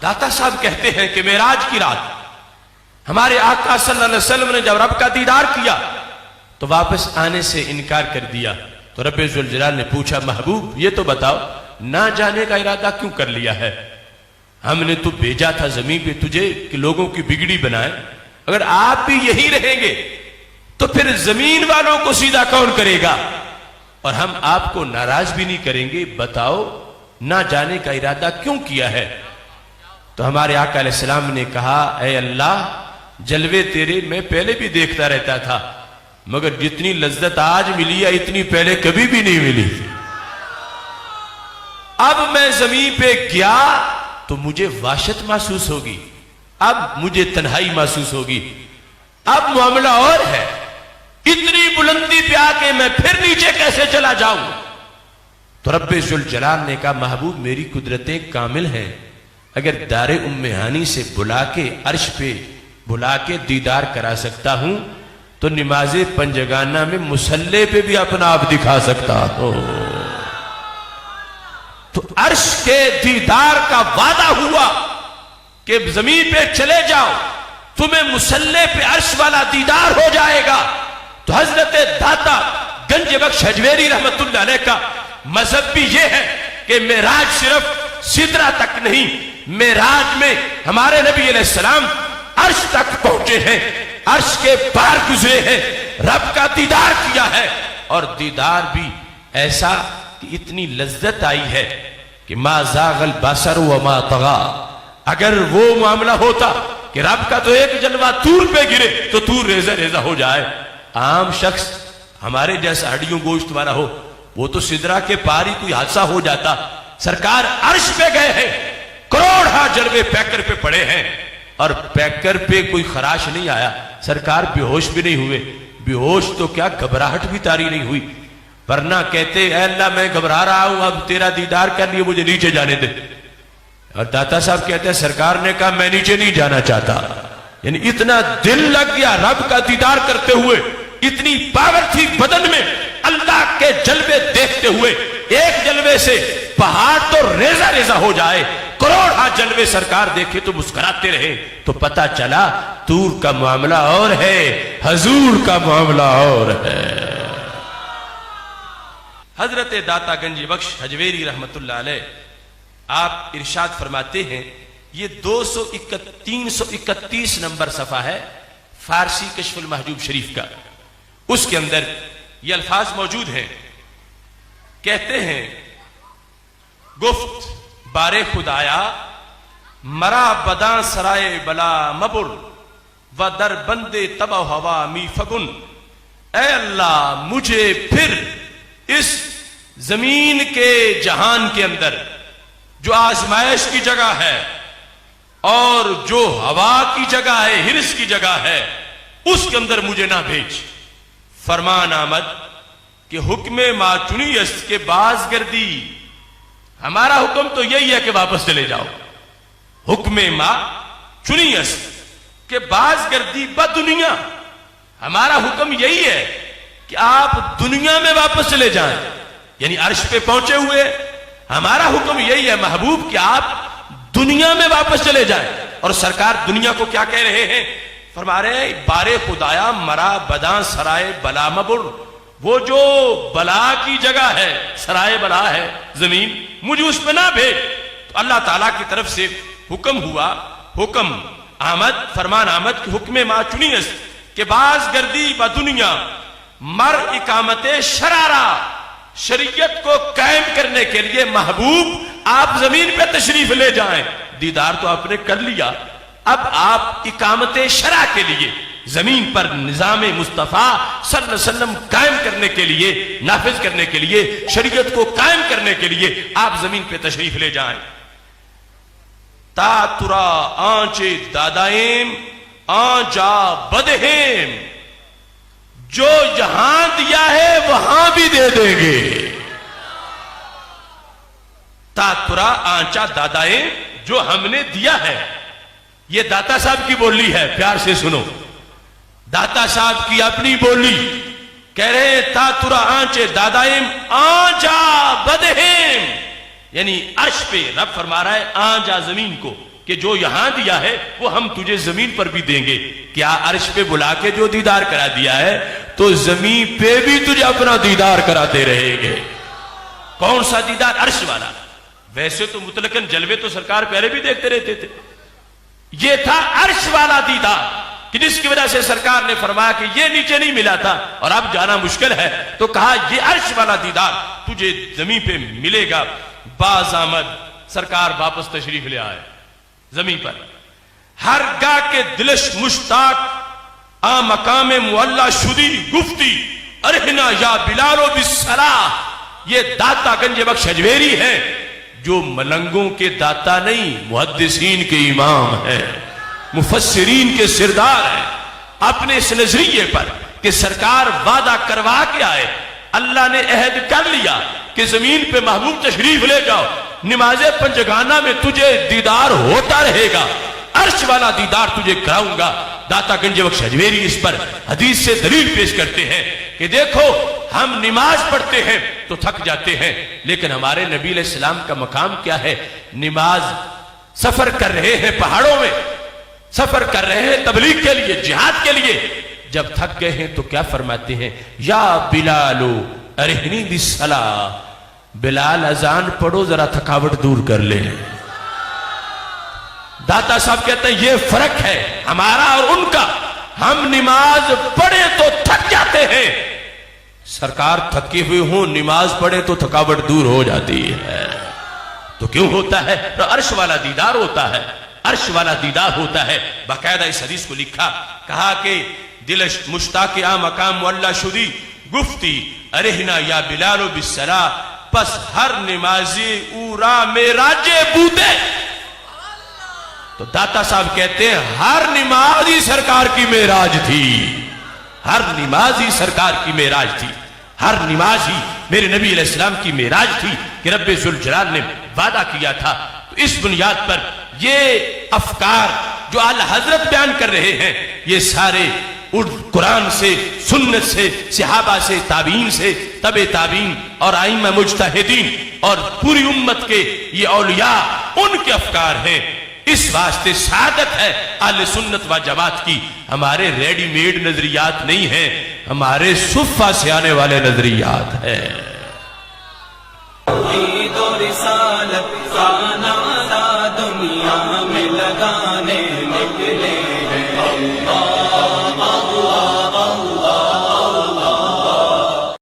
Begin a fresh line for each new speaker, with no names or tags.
داتا صاحب کہتے ہیں کہ معراج کی رات ہمارے آقا صلی اللہ علیہ وسلم نے جب رب کا دیدار کیا تو واپس آنے سے انکار کر دیا. تو رب ذوالجلال نے پوچھا محبوب یہ تو بتاؤ نہ جانے کا ارادہ کیوں کر لیا ہے؟ ہم نے تو بھیجا تھا زمین پہ تجھے کہ لوگوں کی بگڑی بنائے. اگر آپ بھی یہی رہیں گے تو پھر زمین والوں کو سیدھا کون کرے گا؟ اور ہم آپ کو ناراض بھی نہیں کریں گے. بتاؤ نہ جانے کا ارادہ کیوں کیا ہے؟ تو ہمارے آقا علیہ السلام نے کہا اے اللہ جلوے تیرے میں پہلے بھی دیکھتا رہتا تھا مگر جتنی لذت آج ملی ہے اتنی پہلے کبھی بھی نہیں ملی. اب میں زمین پہ گیا تو مجھے وحشت محسوس ہوگی, اب مجھے تنہائی محسوس ہوگی, اب معاملہ اور ہے. اتنی بلندی پہ آ کے میں پھر نیچے کیسے چلا جاؤں؟ تو رب ذوالجلال نے کہا محبوب میری قدرتیں کامل ہیں, اگر دار ام ہانی سے بلا کے عرش پہ بلا کے دیدار کرا سکتا ہوں تو نماز پنجگانہ میں مصلی پہ بھی اپنا آپ دکھا سکتا ہوں. تو عرش کے دیدار کا وعدہ ہوا کہ زمین پہ چلے جاؤ تمہیں مصلی پہ عرش والا دیدار ہو جائے گا. تو حضرت داتا گنج بخش حجویری رحمت اللہ علیہ کا مذہب بھی یہ ہے کہ معراج صرف سدرہ تک نہیں, معراج میں ہمارے نبی علیہ السلام عرش تک پہنچے ہیں, عرش کے پار گزرے ہیں, رب کا دیدار کیا ہے. اور دیدار بھی ایسا کہ اتنی لذت آئی ہے کہ ما زاغ البصر وما طغى. اگر وہ معاملہ ہوتا کہ رب کا تو ایک جلوہ طور پہ گرے تو طور ریزہ ریزہ ہو جائے, عام شخص ہمارے جیسا ہڈیوں گوشت والا ہو وہ تو سدرہ کے پار ہی کوئی حادثہ ہو جاتا. سرکار عرش پہ گئے ہیں, کروڑا جلوے پیکر پہ پڑے ہیں اور پیکر پہ کوئی خراش نہیں آیا. سرکار بے ہوش بھی نہیں ہوئے, بے ہوش تو کیا گھبراہٹ بھی طاری نہیں ہوئی, ورنہ کہتے اے اللہ میں گھبرا رہا ہوں اب تیرا دیدار کر لیے مجھے نیچے جانے دے. اور داتا صاحب کہتے ہیں سرکار نے کہا میں نیچے نہیں جانا چاہتا. یعنی اتنا دل لگ گیا رب کا دیدار کرتے ہوئے, اتنی پاور تھی بدن میں اللہ کے جلوے دیکھتے ہوئے. ایک جلوے سے پہاڑ تو ریزہ ریزہ ہو جائے, کروڑا جلوے سرکار دیکھے تو مسکراتے رہے. تو پتا چلا طور کا معاملہ اور ہے, حضور کا معاملہ اور ہے. حضرت داتا گنج بخش حجویری رحمت اللہ علیہ آپ ارشاد فرماتے ہیں, یہ 331 نمبر صفحہ ہے فارسی کشف المحجوب شریف کا, اس کے اندر یہ الفاظ موجود ہیں. کہتے ہیں گفت بارے خدایا مرا بداں سرائے بلا مبر و در بندے تبا ہوا می فگن. اے اللہ مجھے پھر اس زمین کے جہان کے اندر جو آزمائش کی جگہ ہے اور جو ہوا کی جگہ ہے, ہرس کی جگہ ہے, اس کے اندر مجھے نہ بھیج. فرمان آمد کہ حکم ما چنی است کے باز گردی. ہمارا حکم تو یہی ہے کہ واپس چلے جاؤ. حکم ما چنی است کہ باز گردی بدنیا. ہمارا حکم یہی ہے کہ آپ دنیا میں واپس چلے جائیں, یعنی عرش پہ پہنچے ہوئے. ہمارا حکم یہی ہے محبوب کہ آپ دنیا میں واپس چلے جائیں. اور سرکار دنیا کو کیا کہہ رہے ہیں؟ فرما رہے ہیں بارے خدایا مرا بداں سرائے بلا مبر. وہ جو بلا کی جگہ ہے, سرائے بلا ہے زمین, مجھے اس پہ نہ بھیج. تو اللہ تعالیٰ کی طرف سے حکم ہوا, حکم آمد, فرمان آمد کہ حکم ما چنی است کہ باز گردی با دنیا مر اقامت شرارہ. شریعت کو قائم کرنے کے لیے محبوب آپ زمین پہ تشریف لے جائیں. دیدار تو آپ نے کر لیا, اب آپ اقامت شرع کے لیے زمین پر نظام مصطفیٰ صلی اللہ علیہ وسلم قائم کرنے کے لیے, نافذ کرنے کے لیے, شریعت کو قائم کرنے کے لیے آپ زمین پہ تشریف لے جائیں. تا ترا آنچے دادائیم آنچا بدہیم. جو یہاں دیا ہے وہاں بھی دے دیں گے. تا ترا آنچا دادائیں, جو ہم نے دیا ہے. یہ داتا صاحب کی بولی ہے, پیار سے سنو. داتا صاحب کی اپنی بولی کہہ رہے ہیں تا ترا آنچے دادائیم آنچا بدہیم. یعنی عرش پہ رب فرما رہا ہے آنچا زمین کو کہ جو یہاں دیا ہے وہ ہم تجھے زمین پر بھی دیں گے. کیا عرش پہ بلا کے جو دیدار کرا دیا ہے تو زمین پہ بھی تجھے اپنا دیدار کراتے رہیں گے. کون سا دیدار؟ عرش والا. ویسے تو مطلقاً جلوے تو سرکار پہلے بھی دیکھتے رہتے تھے، یہ تھا عرش والا دیدار کہ جس کی وجہ سے سرکار نے فرمایا کہ یہ نیچے نہیں ملا تھا اور اب جانا مشکل ہے، تو کہا یہ عرش والا دیدار تجھے زمین پہ ملے گا. باز آمد، سرکار واپس تشریف لے آئے زمین پر. ہر گاہ کے دلش مشتاق آ مقام معلا شدی گفتی ارہنا یا بلالو بالصلاح. یہ داتا گنج بخش اجمیری ہے جو ملنگوں کے داتا نہیں، محدثین کے امام ہیں، مفسرین کے سردار ہیں. اپنے اس نظریے پر کہ سرکار وعدہ کروا کے آئے، اللہ نے عہد کر لیا کہ زمین پہ محبوب تشریف لے جاؤ، نماز پنجگانہ میں تجھے دیدار ہوتا رہے گا، عرش والا دیدار تجھے کراؤں گا. داتا گنج بخش اجمیری اس پر حدیث سے دلیل پیش کرتے ہیں کہ دیکھو ہم نماز پڑھتے ہیں تو تھک جاتے ہیں، لیکن ہمارے نبی علیہ السلام کا مقام کیا ہے؟ نماز. سفر کر رہے ہیں پہاڑوں میں، سفر کر رہے ہیں تبلیغ کے لیے، جہاد کے لیے، جب تھک گئے ہیں تو کیا فرماتے ہیں؟ یا بلالو ارہنی بالصلاۃ. بلال اذان پڑھو ذرا تھکاوٹ دور کر لے. داتا صاحب کہتے ہیں یہ فرق ہے ہمارا اور ان کا. ہم نماز پڑھے تو تھک جاتے ہیں، سرکار تھکے ہوئے ہوں نماز پڑھے تو تھکاوٹ دور ہو جاتی ہے. تو کیوں ہوتا ہے؟ تو عرش والا دیدار ہوتا ہے، عرش والا دیدار ہوتا ہے. باقاعدہ اس حدیث کو لکھا، کہا کہ دل مشتاق آ مقام معلا شدی گفتی ارہنا یا بلالو بالصلاۃ. پس ہر نمازی اورا معراج بودے. تو داتا صاحب کہتے ہیں ہر نمازی سرکار کی معراج تھی، ہر نمازی سرکار کی معراج تھی، ہر نمازی میرے نبی علیہ السلام کی معراج تھی کہ رب ذوالجلال نے وعدہ کیا تھا. تو اس بنیاد پر یہ افکار جو اعلی حضرت بیان کر رہے ہیں یہ سارے قرآن سے، سنت سے، صحابہ سے، تابعین سے، تبع تابعین اور ائمہ مجتہدین اور پوری امت کے یہ اولیاء ان کے افکار ہیں. اس واسطے سعادت ہے اہل سنت و جماعت کی. ہمارے ریڈی میڈ نظریات نہیں ہیں، ہمارے صفہ سے آنے والے نظریات ہیں.
توحید و رسالت کا نعرہ دنیا میں لگانے نکلے